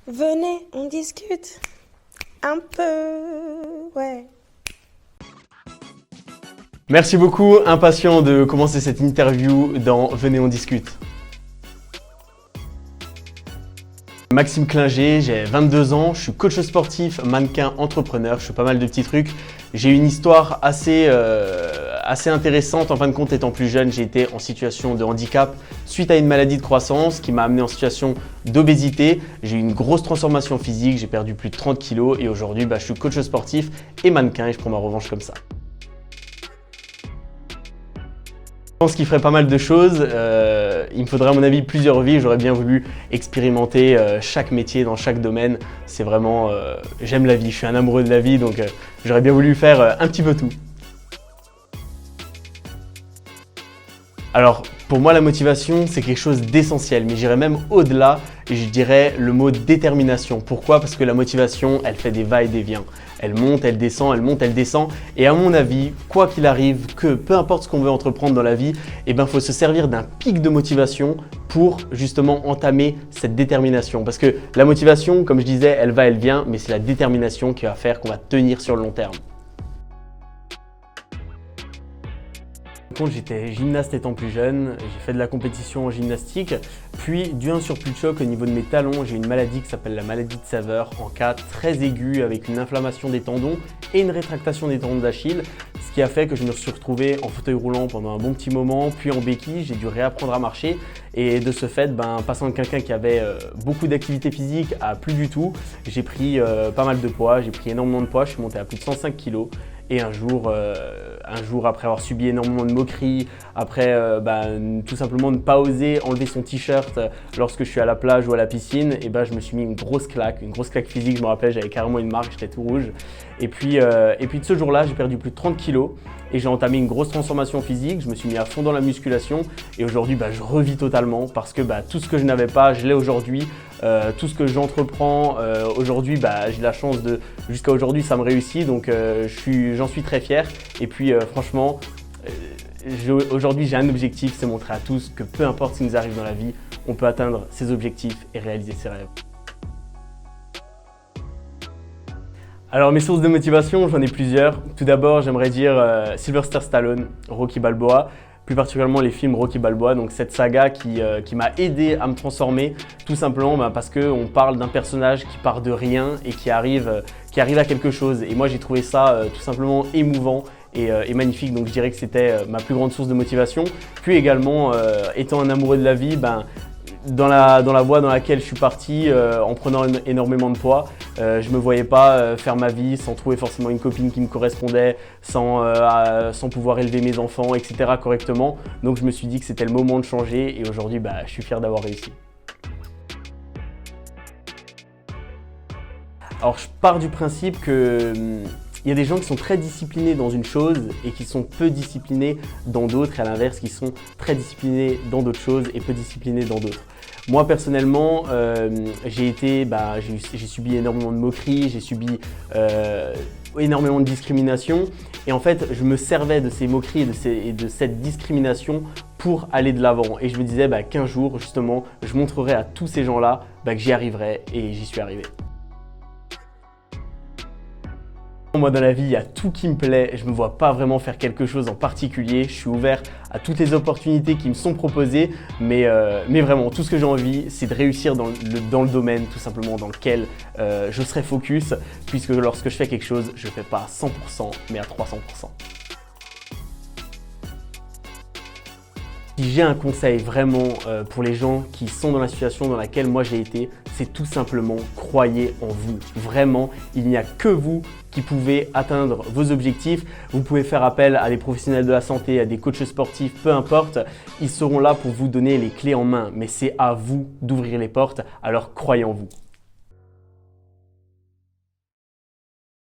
Venez, on discute un peu, ouais. Merci beaucoup, impatient de commencer cette interview dans Venez on discute. Maxime Klinger, j'ai 22 ans, je suis coach sportif, mannequin, entrepreneur, je fais pas mal de petits trucs. J'ai une histoire assez intéressante. En fin de compte, étant plus jeune, j'ai été en situation de handicap suite à une maladie de croissance qui m'a amené en situation d'obésité. J'ai eu une grosse transformation physique, j'ai perdu plus de 30 kilos et aujourd'hui, je suis coach sportif et mannequin et je prends ma revanche comme ça. Je pense qu'il ferait pas mal de choses. Il me faudrait à mon avis plusieurs vies. J'aurais bien voulu expérimenter chaque métier dans chaque domaine. C'est vraiment, j'aime la vie, je suis un amoureux de la vie, donc j'aurais bien voulu faire un petit peu tout. Alors, pour moi, la motivation, c'est quelque chose d'essentiel, mais j'irais même au-delà et je dirais le mot détermination. Pourquoi? Parce que la motivation, elle fait des va et des viens. Elle monte, elle descend, elle monte, elle descend. Et à mon avis, quoi qu'il arrive, peu importe ce qu'on veut entreprendre dans la vie, faut se servir d'un pic de motivation pour justement entamer cette détermination. Parce que la motivation, comme je disais, elle va, elle vient, mais c'est la détermination qui va faire qu'on va tenir sur le long terme. J'étais gymnaste étant plus jeune, j'ai fait de la compétition en gymnastique, puis dû à un surplus de choc au niveau de mes talons, j'ai une maladie qui s'appelle la maladie de Saveur, en cas très aigu avec une inflammation des tendons et une rétractation des tendons d'Achille, ce qui a fait que je me suis retrouvé en fauteuil roulant pendant un bon petit moment, puis en béquille, j'ai dû réapprendre à marcher et de ce fait, passant de quelqu'un qui avait beaucoup d'activité physique à plus du tout, j'ai pris pas mal de poids, j'ai pris énormément de poids, je suis monté à plus de 105 kg. Et un jour, après avoir subi énormément de moqueries, après tout simplement ne pas oser enlever son t-shirt lorsque je suis à la plage ou à la piscine, je me suis mis une grosse claque physique, je me rappelle, j'avais carrément une marque, j'étais tout rouge. Et puis de ce jour-là, j'ai perdu plus de 30 kilos et j'ai entamé une grosse transformation physique, je me suis mis à fond dans la musculation et aujourd'hui, je revis totalement parce que tout ce que je n'avais pas, je l'ai aujourd'hui. Tout ce que j'entreprends aujourd'hui, j'ai la chance de, jusqu'à aujourd'hui, ça me réussit, donc j'en suis très fier. Et puis franchement, aujourd'hui j'ai un objectif, c'est montrer à tous que peu importe ce qui nous arrive dans la vie, on peut atteindre ses objectifs et réaliser ses rêves. Alors mes sources de motivation, j'en ai plusieurs. Tout d'abord, j'aimerais dire Sylvester Stallone, Rocky Balboa. Plus particulièrement les films Rocky Balboa, donc cette saga qui m'a aidé à me transformer, tout simplement parce qu'on parle d'un personnage qui part de rien et qui arrive à quelque chose. Et moi j'ai trouvé ça tout simplement émouvant et magnifique, donc je dirais que c'était ma plus grande source de motivation. Puis également, étant un amoureux de la vie, dans la voie dans laquelle je suis parti, en prenant énormément de poids, je ne me voyais pas faire ma vie sans trouver forcément une copine qui me correspondait, sans pouvoir élever mes enfants, etc. correctement. Donc je me suis dit que c'était le moment de changer et aujourd'hui, je suis fier d'avoir réussi. Alors je pars du principe que il y a des gens qui sont très disciplinés dans une chose et qui sont peu disciplinés dans d'autres, et à l'inverse, qui sont très disciplinés dans d'autres choses et peu disciplinés dans d'autres. Moi personnellement, j'ai subi énormément de moqueries, j'ai subi énormément de discrimination et en fait, je me servais de ces moqueries et de cette discrimination pour aller de l'avant. Et je me disais qu'un jour, justement, je montrerai à tous ces gens-là que j'y arriverai et j'y suis arrivé. Moi dans la vie, il y a tout qui me plaît, je ne me vois pas vraiment faire quelque chose en particulier, je suis ouvert à toutes les opportunités qui me sont proposées, mais vraiment tout ce que j'ai envie, c'est de réussir dans le domaine tout simplement dans lequel je serai focus, puisque lorsque je fais quelque chose, je ne le fais pas à 100% mais à 300%. Si j'ai un conseil vraiment pour les gens qui sont dans la situation dans laquelle moi j'ai été, c'est tout simplement croyez en vous. Vraiment, il n'y a que vous qui pouvez atteindre vos objectifs. Vous pouvez faire appel à des professionnels de la santé, à des coachs sportifs, peu importe. Ils seront là pour vous donner les clés en main, mais c'est à vous d'ouvrir les portes, alors croyez en vous.